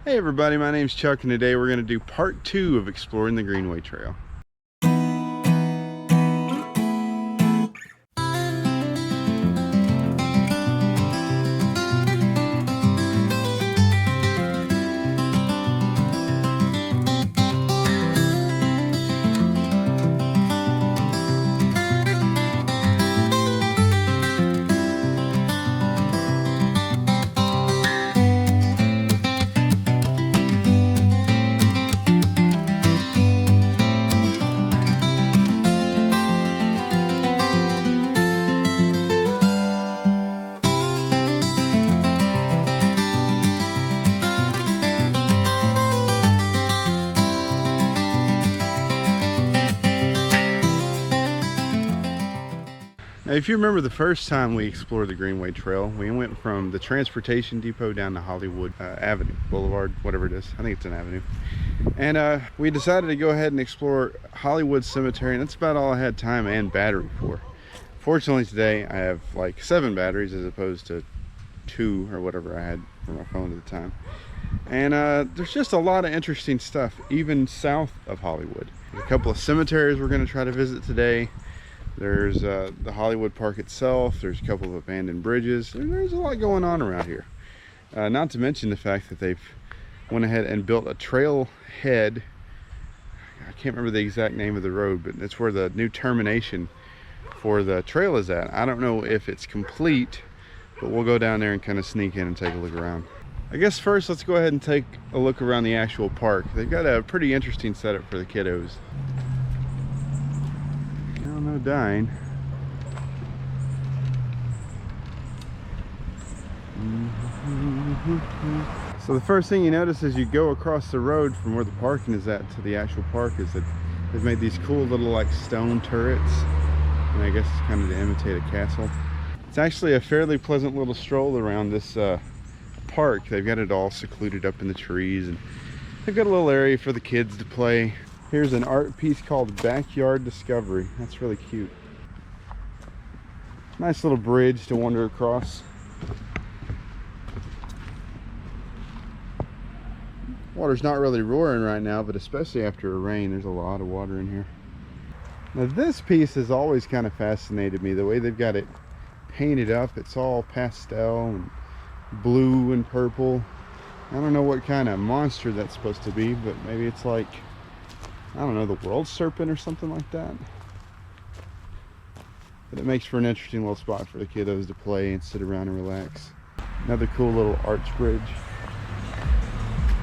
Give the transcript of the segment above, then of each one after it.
Hey everybody, my name's Chuck and today we're going to do part 2 of exploring the Greenway Trail. Now, if you remember the first time we explored the Greenway Trail, we went from the transportation depot down to Hollywood Avenue, Boulevard, whatever it is. I think it's an avenue. And we decided to go ahead and explore Hollywood Cemetery, and that's about all I had time and battery for. Fortunately today I have like 7 batteries as opposed to 2 or whatever I had for my phone at the time. And there's just a lot of interesting stuff even south of Hollywood. There's a couple of cemeteries we're going to try to visit today. There's the Hollywood Park itself. There's a couple of abandoned bridges. There's a lot going on around here. Not to mention the fact that they've went ahead and built a trailhead. I can't remember the exact name of the road, but it's where the new termination for the trail is at. I don't know if it's complete, but we'll go down there and kind of sneak in and take a look around. I guess first let's go ahead and take a look around the actual park. They've got a pretty interesting setup for the kiddos. No dying. So the first thing you notice as you go across the road from where the parking is at to the actual park is that they've made these cool little like stone turrets, and I guess it's kind of to imitate a castle. It's actually a fairly pleasant little stroll around this park. They've got it all secluded up in the trees, and they've got a little area for the kids to play. Here's an art piece called Backyard Discovery. That's really cute. Nice little bridge to wander across. Water's not really roaring right now, but especially after a rain, there's a lot of water in here. Now this piece has always kind of fascinated me, the way they've got it painted up. It's all pastel and blue and purple. I don't know what kind of monster that's supposed to be, but maybe it's like, I don't know, the world serpent or something like that. But it makes for an interesting little spot for the kiddos to play and sit around and relax. Another cool little arch bridge.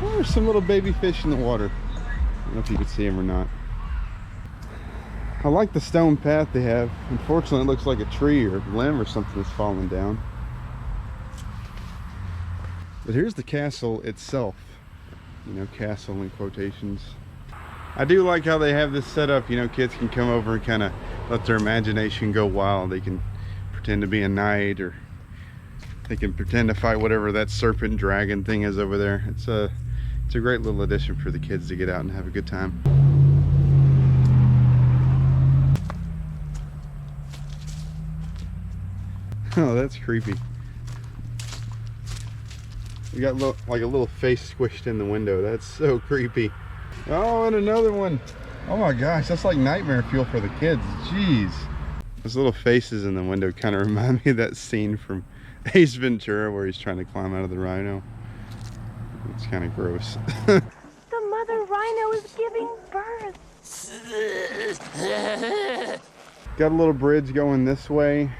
Oh, there's some little baby fish in the water. I don't know if you can see them or not. I like the stone path they have. Unfortunately, it looks like a tree or a limb or something that's fallen down. But here's the castle itself. You know, castle in quotations. I do like how they have this set up. You know, kids can come over and kind of let their imagination go wild. They can pretend to be a knight, or they can pretend to fight whatever that serpent dragon thing is over there. It's a great little addition for the kids to get out and have a good time. Oh, that's creepy. We got like a little face squished in the window. That's so creepy. Oh, and another one. Oh my gosh, that's like nightmare fuel for the kids. Jeez. Those little faces in the window kind of remind me of that scene from Ace Ventura where he's trying to climb out of the rhino. It's kind of gross. The mother rhino is giving birth. Got a little bridge going this way,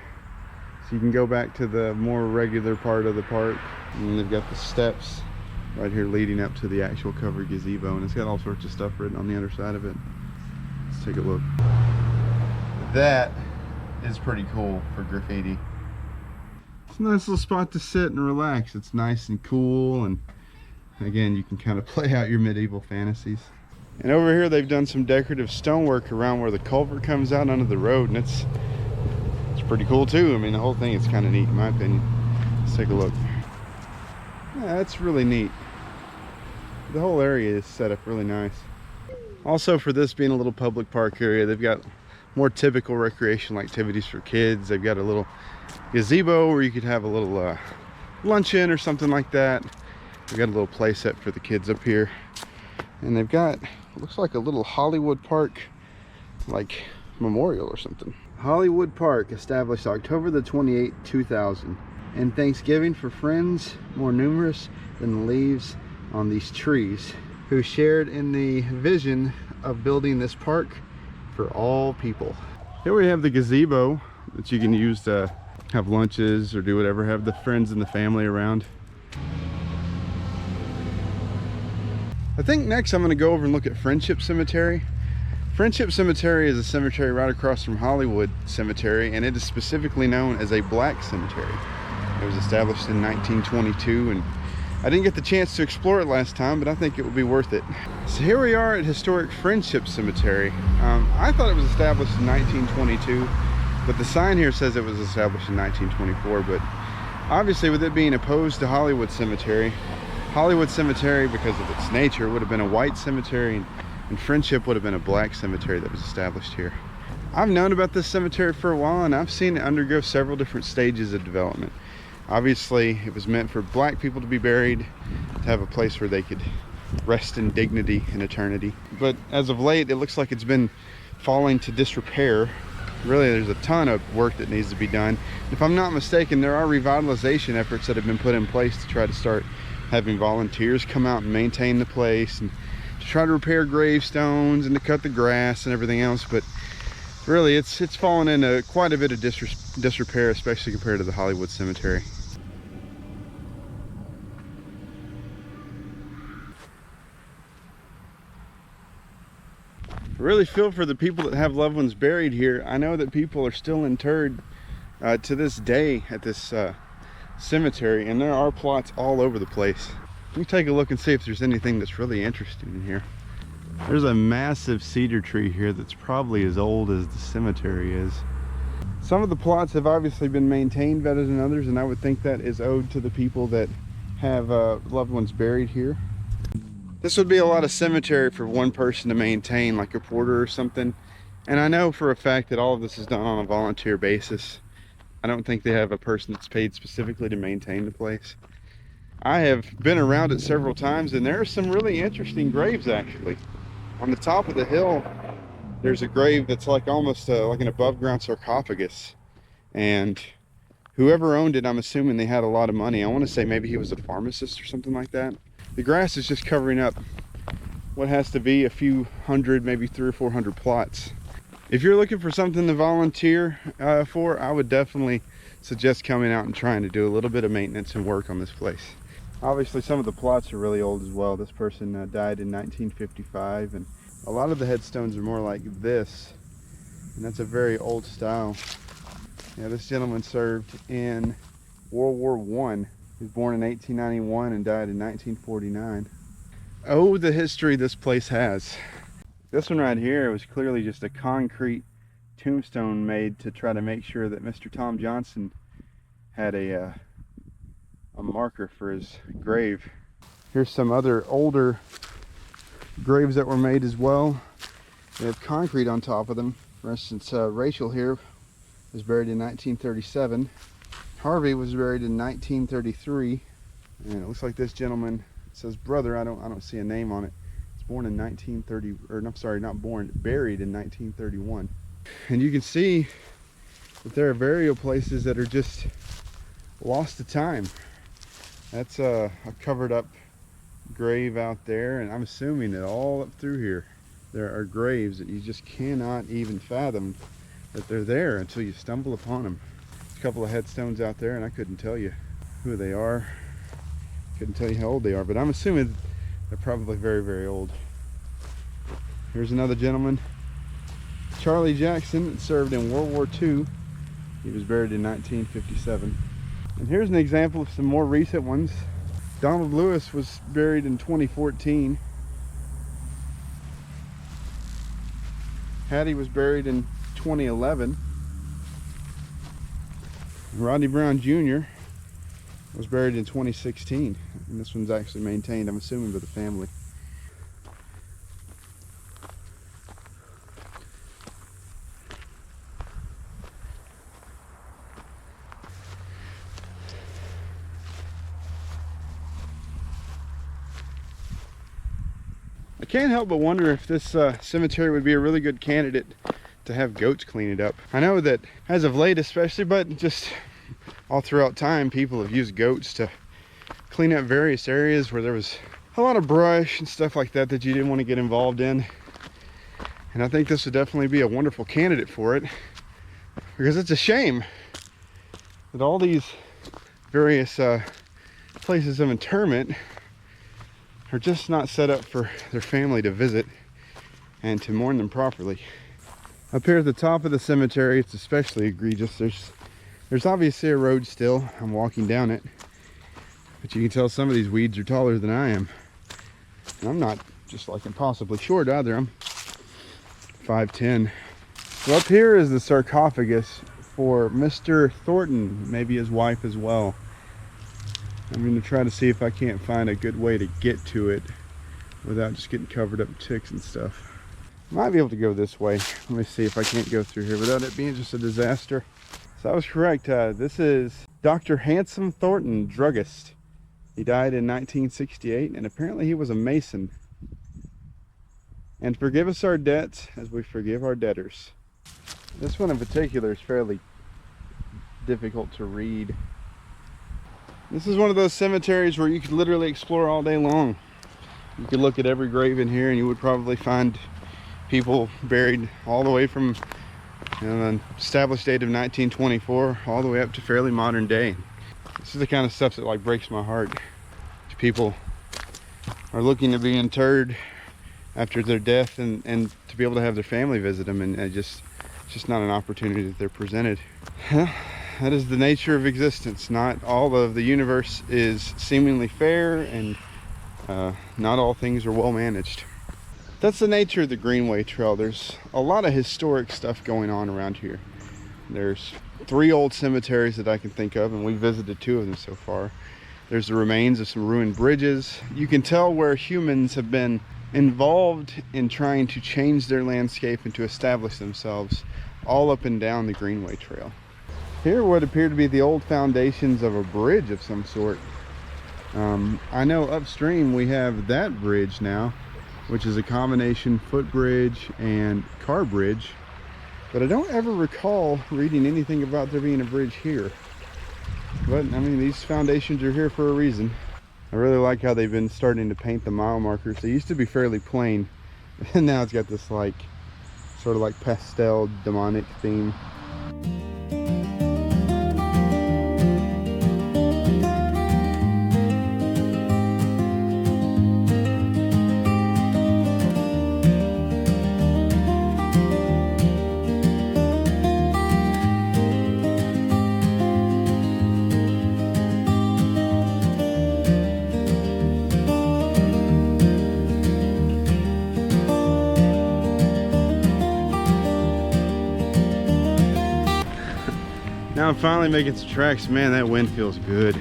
so you can go back to the more regular part of the park. And they've got the steps right here leading up to the actual covered gazebo, and it's got all sorts of stuff written on the other side of it. Let's take a look. That is pretty cool for graffiti. It's a nice little spot to sit and relax. It's nice and cool, and again, you can kind of play out your medieval fantasies. And over here they've done some decorative stonework around where the culvert comes out onto the road, and it's pretty cool too. I mean, the whole thing is kind of neat in my opinion. Let's take a look. Yeah, that's really neat. The whole area is set up really nice. Also, for this being a little public park area, they've got more typical recreational activities for kids. They've got a little gazebo where you could have a little luncheon or something like that. We got a little play set for the kids up here. And they've got, looks like a little Hollywood Park, like memorial or something. Hollywood Park, established October the 28th, 2000. And Thanksgiving for friends more numerous than the leaves on these trees, who shared in the vision of building this park for all people. Here we have the gazebo that you can use to have lunches or do whatever, have the friends and the family around. I think next I'm going to go over and look at Friendship Cemetery. Friendship Cemetery is a cemetery right across from Hollywood Cemetery, and it is specifically known as a black cemetery. It was established in 1922, and I didn't get the chance to explore it last time, but I think it would be worth it. So here we are at Historic Friendship Cemetery. I thought it was established in 1922, but the sign here says it was established in 1924. But obviously, with it being opposed to Hollywood Cemetery, because of its nature, would have been a white cemetery, and Friendship would have been a black cemetery that was established here. I've known about this cemetery for a while, and I've seen it undergo several different stages of development. Obviously, it was meant for black people to be buried, to have a place where they could rest in dignity in eternity. But as of late, it looks like it's been falling to disrepair. Really, there's a ton of work that needs to be done. If I'm not mistaken, there are revitalization efforts that have been put in place to try to start having volunteers come out and maintain the place, and to try to repair gravestones and to cut the grass and everything else. But really, it's fallen into quite a bit of disrepair, especially compared to the Hollywood Cemetery. I really feel for the people that have loved ones buried here. I know that people are still interred to this day at this cemetery, and there are plots all over the place. Let me take a look and see if there's anything that's really interesting in here. There's a massive cedar tree here that's probably as old as the cemetery is. Some of the plots have obviously been maintained better than others, and I would think that is owed to the people that have loved ones buried here. This would be a lot of cemetery for one person to maintain, like a porter or something. And I know for a fact that all of this is done on a volunteer basis. I don't think they have a person that's paid specifically to maintain the place. I have been around it several times, and there are some really interesting graves actually. On the top of the hill, there's a grave that's like almost like an above ground sarcophagus. And whoever owned it, I'm assuming they had a lot of money. I want to say maybe he was a pharmacist or something like that. The grass is just covering up what has to be a few hundred, maybe 300 or 400 plots. If you're looking for something to volunteer for, I would definitely suggest coming out and trying to do a little bit of maintenance and work on this place. Obviously, some of the plots are really old as well. This person died in 1955, and a lot of the headstones are more like this, and that's a very old style. Yeah, this gentleman served in World War I. He was born in 1891 and died in 1949. Oh, the history this place has. This one right here was clearly just a concrete tombstone made to try to make sure that Mr. Tom Johnson had a marker for his grave. Here's some other older graves that were made as well. They have concrete on top of them. For instance, Rachel here was buried in 1937. Harvey was buried in 1933, and it looks like this gentleman, it says brother, I don't see a name on it. It's born in 1930, or I'm sorry, not born, buried in 1931. And you can see that there are burial places that are just lost to time. That's a covered up grave out there, and I'm assuming that all up through here there are graves that you just cannot even fathom that they're there until you stumble upon them. A couple of headstones out there, and I couldn't tell you who they are, couldn't tell you how old they are, but I'm assuming they're probably very, very old. Here's another gentleman, Charlie Jackson, that served in World War II. He was buried in 1957. And here's an example of some more recent ones. Donald Lewis was buried in 2014. Hattie was buried in 2011. Rodney Brown Jr. was buried in 2016. And this one's actually maintained, I'm assuming, by the family. can't help but wonder if this cemetery would be a really good candidate to have goats clean it up. I know that as of late especially, but just all throughout time, people have used goats to clean up various areas where there was a lot of brush and stuff like that that you didn't want to get involved in. And I think this would definitely be a wonderful candidate for it, because it's a shame that all these various places of interment are just not set up for their family to visit and to mourn them properly. Up here at the top of the cemetery, it's especially egregious. There's obviously a road still. I'm walking down it, but you can tell some of these weeds are taller than I am. And I'm not just like impossibly short either. I'm 5'10". So up here is the sarcophagus for Mr. Thornton, maybe his wife as well. I'm going to try to see if I can't find a good way to get to it without just getting covered up with ticks and stuff. Might be able to go this way. Let me see if I can't go through here without it being just a disaster. So I was correct. This is Dr. Handsome Thornton, druggist. He died in 1968, and apparently he was a Mason. And forgive us our debts as we forgive our debtors. This one in particular is fairly difficult to read. This is one of those cemeteries where you could literally explore all day long. You could look at every grave in here and you would probably find people buried all the way from an established date of 1924 all the way up to fairly modern day. This is the kind of stuff that like breaks my heart. People are looking to be interred after their death and to be able to have their family visit them, and it's just not an opportunity that they're presented. That is the nature of existence. Not all of the universe is seemingly fair, and not all things are well managed. That's the nature of the Greenway Trail. There's a lot of historic stuff going on around here. There's 3 old cemeteries that I can think of, and we visited 2 of them so far. There's the remains of some ruined bridges. You can tell where humans have been involved in trying to change their landscape and to establish themselves all up and down the Greenway Trail. Here would appear to be the old foundations of a bridge of some sort. I know upstream we have that bridge now, which is a combination footbridge and car bridge, but I don't ever recall reading anything about there being a bridge here. But I mean, these foundations are here for a reason. I really like how they've been starting to paint the mile markers. They used to be fairly plain, and now it's got this like sort of like pastel demonic theme. Now I'm finally making some tracks. Man, that wind feels good.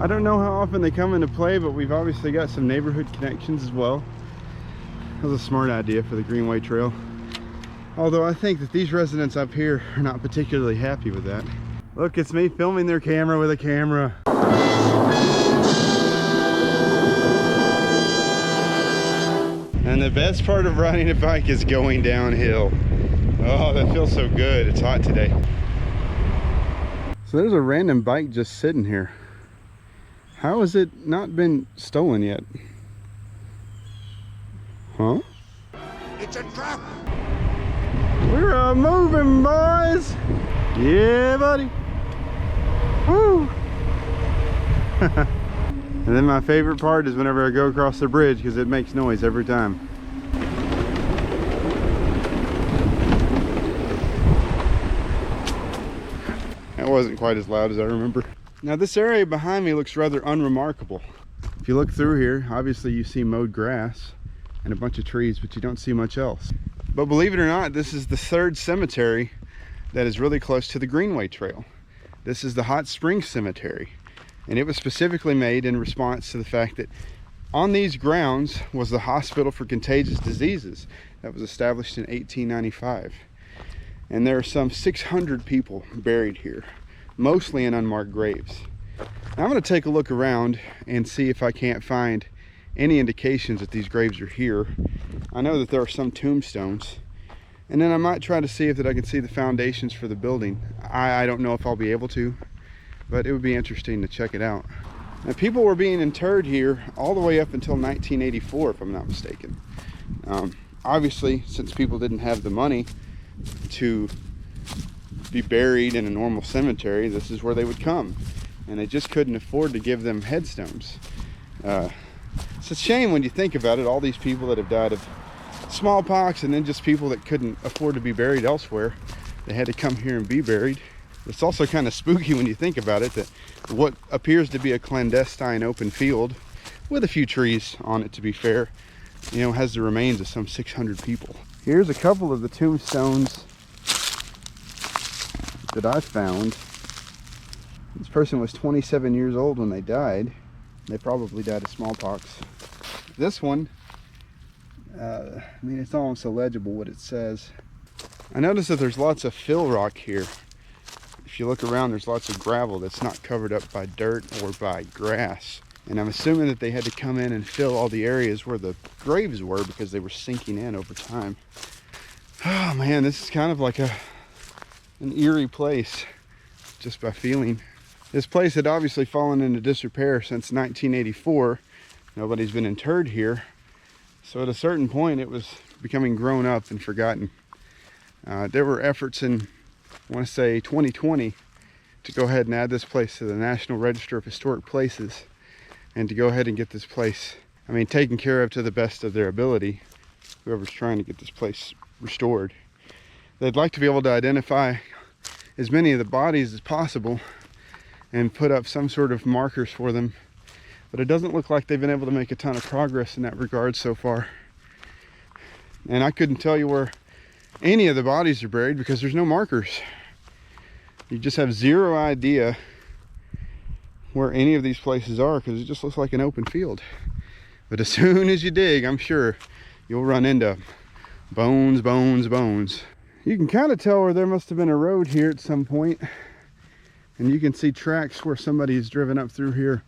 I don't know how often they come into play, but we've obviously got some neighborhood connections as well. That was a smart idea for the Greenway Trail. Although I think that these residents up here are not particularly happy with that. Look, it's me filming their camera with a camera. And the best part of riding a bike is going downhill. Oh, that feels so good. It's hot today. So there's a random bike just sitting here. How has it not been stolen yet? Huh? It's a trap! We're moving, boys! Yeah, buddy! Woo! And then my favorite part is whenever I go across the bridge, because it makes noise every time. That wasn't quite as loud as I remember. Now this area behind me looks rather unremarkable. If you look through here, obviously you see mowed grass and a bunch of trees, but you don't see much else. But believe it or not, this is the 3rd cemetery that is really close to the Greenway Trail. This is the Hot Springs Cemetery. And it was specifically made in response to the fact that on these grounds was the Hospital for Contagious Diseases that was established in 1895. And there are some 600 people buried here, mostly in unmarked graves. Now I'm going to take a look around and see if I can't find any indications that these graves are here. I know that there are some tombstones, and then I might try to see if that I can see the foundations for the building. I don't know if I'll be able to, but it would be interesting to check it out. Now, people were being interred here all the way up until 1984, if I'm not mistaken. Obviously, since people didn't have the money to be buried in a normal cemetery, this is where they would come, and they just couldn't afford to give them headstones. It's a shame when you think about it, all these people that have died of smallpox, and then just people that couldn't afford to be buried elsewhere, they had to come here and be buried. It's also kind of spooky when you think about it, that what appears to be a clandestine open field with a few trees on it, to be fair, you know, has the remains of some 600 people. Here's a couple of the tombstones that I found. This person was 27 years old when they died. They probably died of smallpox. This one, I mean, it's almost illegible what it says. I noticed that there's lots of fill rock here. If you look around, there's lots of gravel that's not covered up by dirt or by grass. And I'm assuming that they had to come in and fill all the areas where the graves were because they were sinking in over time. Oh man, this is kind of like an eerie place, just by feeling. This place had obviously fallen into disrepair since 1984. Nobody's been interred here. So at a certain point, it was becoming grown up and forgotten. There were efforts in, I want to say 2020, to go ahead and add this place to the National Register of Historic Places, and to go ahead and get this place, I mean, taken care of to the best of their ability, whoever's trying to get this place restored. They'd like to be able to identify as many of the bodies as possible and put up some sort of markers for them, but it doesn't look like they've been able to make a ton of progress in that regard so far. And I couldn't tell you where any of the bodies are buried because there's no markers. You just have zero idea where any of these places are because it just looks like an open field. But as soon as you dig, I'm sure you'll run into bones, bones, bones. You can kind of tell where there must have been a road here at some point, and you can see tracks where somebody's driven up through here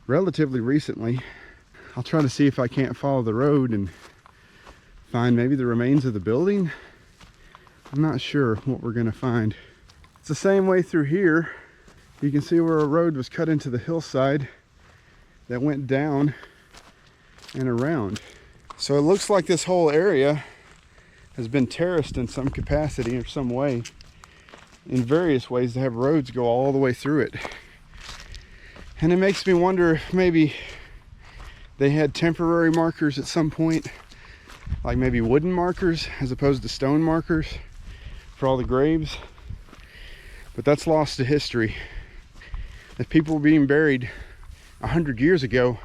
relatively recently. I'll try to see if I can't follow the road and find maybe the remains of the building. I'm not sure what we're gonna find. It's the same way through here. You can see where a road was cut into the hillside that went down and around. So it looks like this whole area has been terraced in some capacity or some way, in various ways, to have roads go all the way through it. And it makes me wonder if maybe they had temporary markers at some point, like maybe wooden markers as opposed to stone markers for all the graves. But that's lost to history. If people were being buried 100 years ago,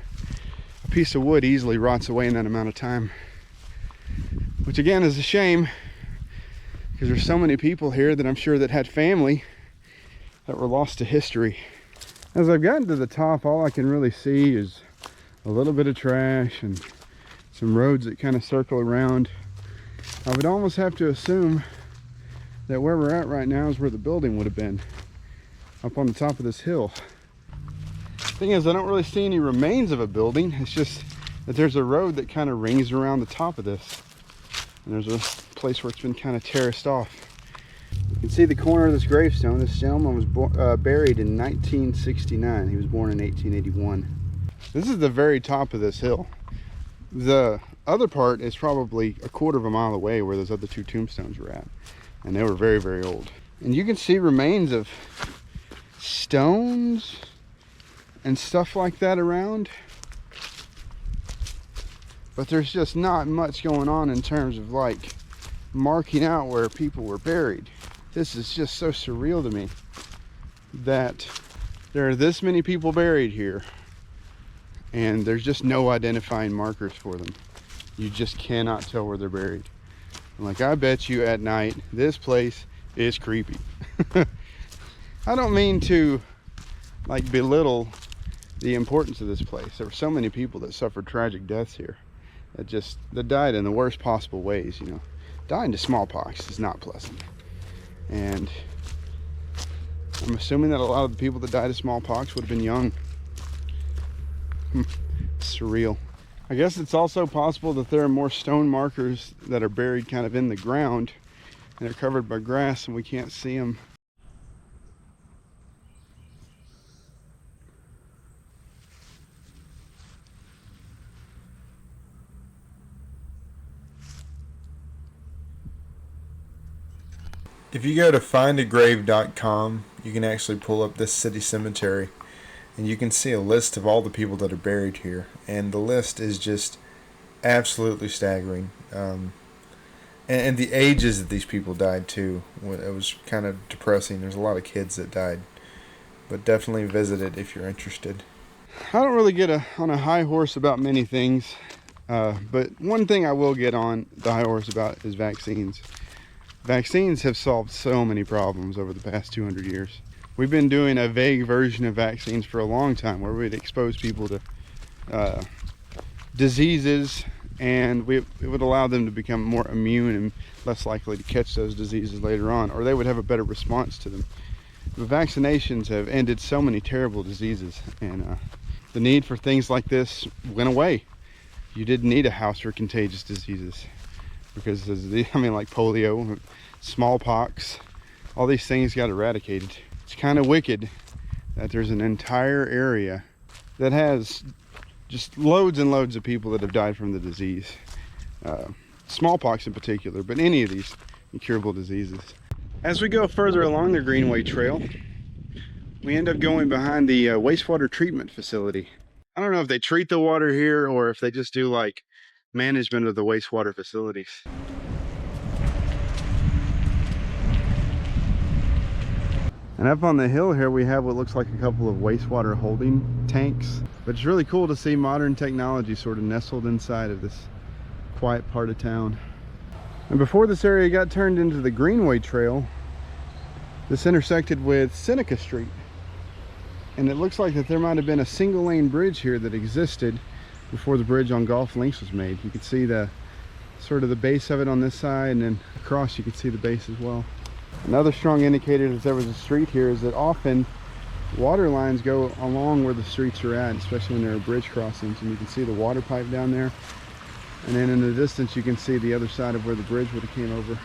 a piece of wood easily rots away in that amount of time. Which again is a shame, because there's so many people here that I'm sure that had family that were lost to history. As I've gotten to the top, all I can really see is a little bit of trash and some roads that kind of circle around. I would almost have to assume that where we're at right now is where the building would have been, up on the top of this hill. Thing is, I don't really see any remains of a building. It's just that there's a road that kind of rings around the top of this, and there's a place where it's been kind of terraced off. You can see the corner of this gravestone. This gentleman was buried in 1969. He was born in 1881. This is the very top of this hill. The other part is probably a quarter of a mile away where those other two tombstones were at, and they were very, very old. And you can see remains of stones and stuff like that around, but there's just not much going on in terms of like marking out where people were buried. This is just so surreal to me that there are this many people buried here and there's just no identifying markers for them. You just cannot tell where they're buried. And like, I bet you at night this place is creepy. I don't mean to like belittle the importance of this place. There were so many people that suffered tragic deaths here that died in the worst possible ways, you know. Dying to smallpox is not pleasant. And I'm assuming that a lot of the people that died of smallpox would have been young. Surreal. I guess it's also possible that there are more stone markers that are buried kind of in the ground and they're covered by grass and we can't see them. If you go to findagrave.com, you can actually pull up this city cemetery and you can see a list of all the people that are buried here. And the list is just absolutely staggering. And the ages that these people died too. It was kind of depressing. There's a lot of kids that died. But definitely visit it if you're interested. I don't really get on a high horse about many things. But one thing I will get on the high horse about is vaccines. Vaccines have solved so many problems over the past 200 years. We've been doing a vague version of vaccines for a long time where we'd expose people to diseases and it would allow them to become more immune and less likely to catch those diseases later on, or they would have a better response to them. But vaccinations have ended so many terrible diseases, and the need for things like this went away. You didn't need a house for contagious diseases because like polio, smallpox, all these things got eradicated. It's kind of wicked that there's an entire area that has just loads and loads of people that have died from the disease. Smallpox in particular, but any of these incurable diseases. As we go further along the Greenway Trail, we end up going behind the wastewater treatment facility. I don't know if they treat the water here or if they just do like management of the wastewater facilities. And up on the hill here we have what looks like a couple of wastewater holding tanks. But it's really cool to see modern technology sort of nestled inside of this quiet part of town. And before this area got turned into the Greenway Trail, this intersected with Seneca Street. And it looks like that there might have been a single lane bridge here that existed before the bridge on Golf Links was made. You can see the sort of the base of it on this side, and then across you can see the base as well. Another strong indicator that there was a street here is that often water lines go along where the streets are at, especially when there are bridge crossings, and you can see the water pipe down there. And then in the distance you can see the other side of where the bridge would have came over.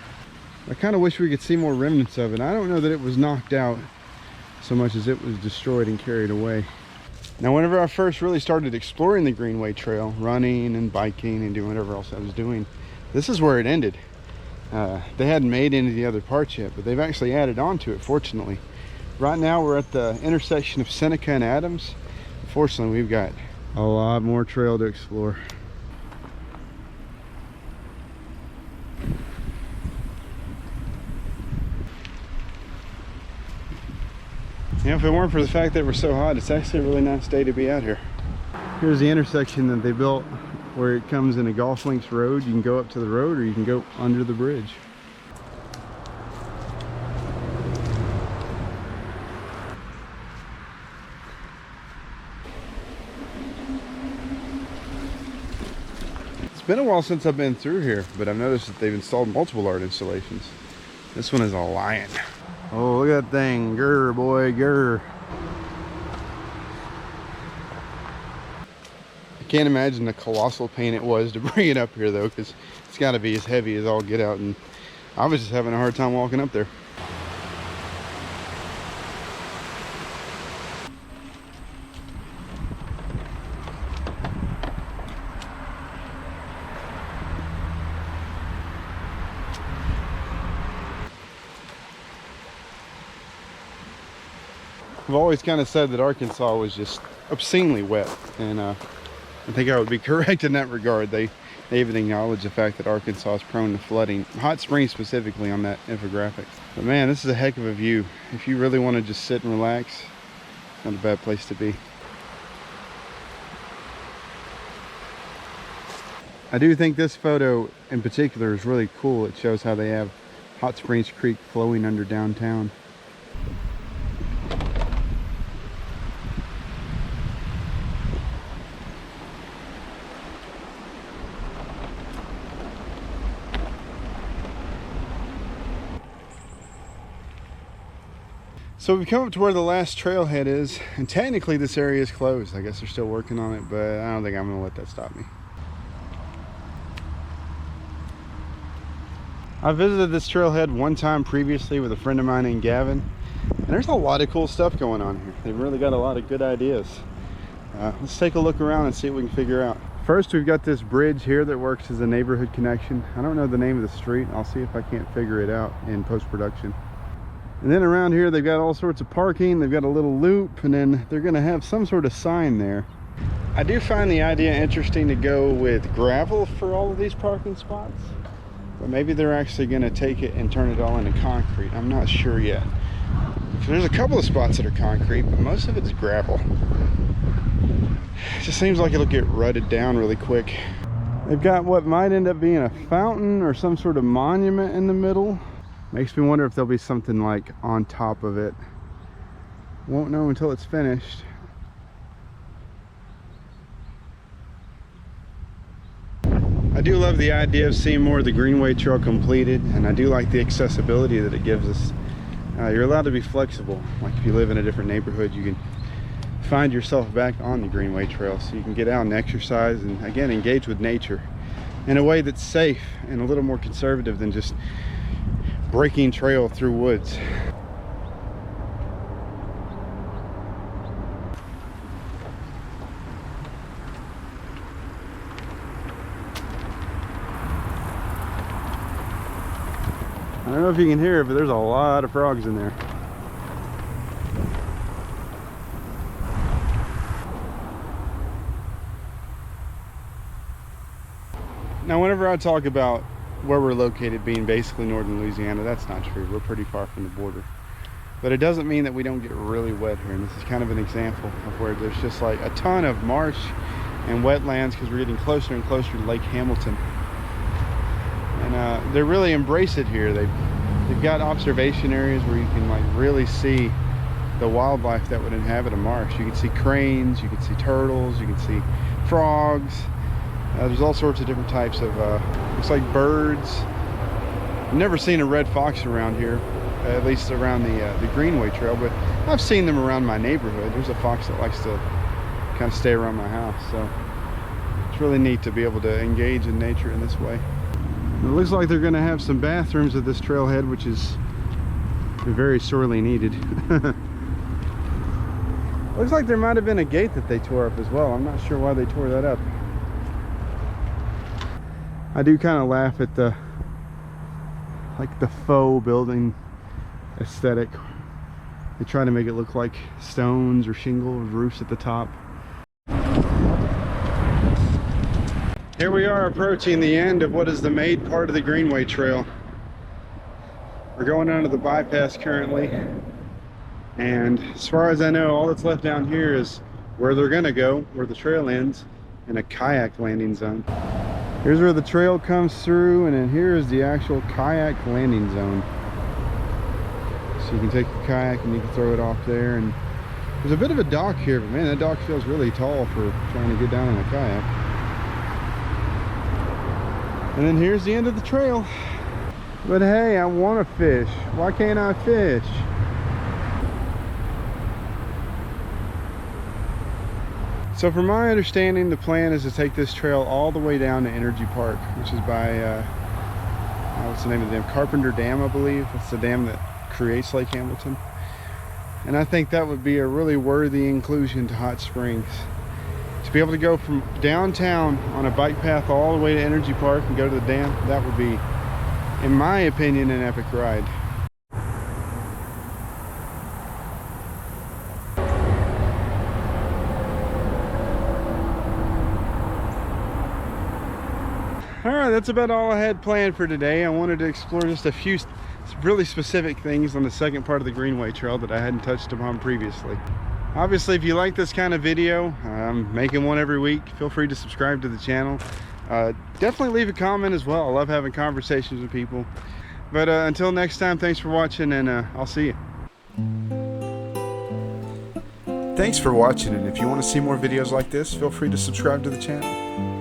I kind of wish we could see more remnants of it. I don't know that it was knocked out so much as it was destroyed and carried away. Now whenever I first really started exploring the Greenway Trail, running and biking and doing whatever else I was doing, this is where it ended. They hadn't made any of the other parts yet, but they've actually added on to it, fortunately. Right now we're at the intersection of Seneca and Adams. Fortunately, we've got a lot more trail to explore. You know, if it weren't for the fact that we're so hot, it's actually a really nice day to be out here. Here's the intersection that they built where it comes in a Golf Links road. You can go up to the road or you can go under the bridge. It's been a while since I've been through here, but I've noticed that they've installed multiple art installations. This one is a lion. Oh, look at that thing. Grr, boy, grr. I can't imagine the colossal pain it was to bring it up here, though, because it's got to be as heavy as all get out, and I was just having a hard time walking up there. I've always kind of said that Arkansas was just obscenely wet, and I think I would be correct in that regard. They even acknowledge the fact that Arkansas is prone to flooding. Hot Springs specifically on that infographic. But man, this is a heck of a view. If you really want to just sit and relax, not a bad place to be. I do think this photo in particular is really cool. It shows how they have Hot Springs Creek flowing under downtown. So we've come up to where the last trailhead is, and technically this area is closed. I guess they're still working on it, but I don't think I'm gonna let that stop me. I visited this trailhead one time previously with a friend of mine named Gavin, and there's a lot of cool stuff going on here. They've really got a lot of good ideas. Let's take a look around and see what we can figure out. First, we've got this bridge here that works as a neighborhood connection. I don't know the name of the street. I'll see if I can't figure it out in post-production. And then around here, they've got all sorts of parking. They've got a little loop, and then they're gonna have some sort of sign there. I do find the idea interesting to go with gravel for all of these parking spots, but maybe they're actually gonna take it and turn it all into concrete. I'm not sure yet. So there's a couple of spots that are concrete, but most of it's gravel. It just seems like it'll get rutted down really quick. They've got what might end up being a fountain or some sort of monument in the middle. Makes me wonder if there'll be something like on top of it. Won't know until it's finished. I do love the idea of seeing more of the Greenway Trail completed, and I do like the accessibility that it gives us. You're allowed to be flexible. Like if you live in a different neighborhood, you can find yourself back on the Greenway Trail, so you can get out and exercise and again engage with nature in a way that's safe and a little more conservative than just breaking trail through woods. I don't know if you can hear it, but there's a lot of frogs in there. Now, whenever I talk about where we're located being basically northern Louisiana, that's not true. We're pretty far from the border. But it doesn't mean that we don't get really wet here. And this is kind of an example of where there's just like a ton of marsh and wetlands because we're getting closer and closer to Lake Hamilton. And they really embrace it here. They've got observation areas where you can like really see the wildlife that would inhabit a marsh. You can see cranes, you can see turtles, you can see frogs. There's all sorts of different types of, looks like birds. I've never seen a red fox around here, at least around the Greenway Trail, but I've seen them around my neighborhood. There's a fox that likes to kind of stay around my house, so it's really neat to be able to engage in nature in this way. It looks like they're going to have some bathrooms at this trailhead, which is very sorely needed. Looks like there might have been a gate that they tore up as well. I'm not sure why they tore that up. I do kind of laugh at the faux building aesthetic. They try to make it look like stones or shingle with roofs at the top. Here we are approaching the end of what is the main part of the Greenway Trail. We're going under the bypass currently, and as far as I know, all that's left down here is where they're gonna go, where the trail ends, in a kayak landing zone. Here's where the trail comes through, and then here is the actual kayak landing zone. So you can take your kayak and you can throw it off there, and there's a bit of a dock here, but man, that dock feels really tall for trying to get down on a kayak. And then here's the end of the trail. But hey, I want to fish. Why can't I fish? So from my understanding, the plan is to take this trail all the way down to Energy Park, which is by, what's the name of the dam? Carpenter Dam, I believe. That's the dam that creates Lake Hamilton. And I think that would be a really worthy inclusion to Hot Springs. To be able to go from downtown on a bike path all the way to Energy Park and go to the dam, that would be, in my opinion, an epic ride. Alright, that's about all I had planned for today. I wanted to explore just a few really specific things on the second part of the Greenway Trail that I hadn't touched upon previously. Obviously, if you like this kind of video, I'm making one every week. Feel free to subscribe to the channel. Definitely leave a comment as well. I love having conversations with people. But until next time, thanks for watching, and I'll see you. Thanks for watching, and if you want to see more videos like this, feel free to subscribe to the channel.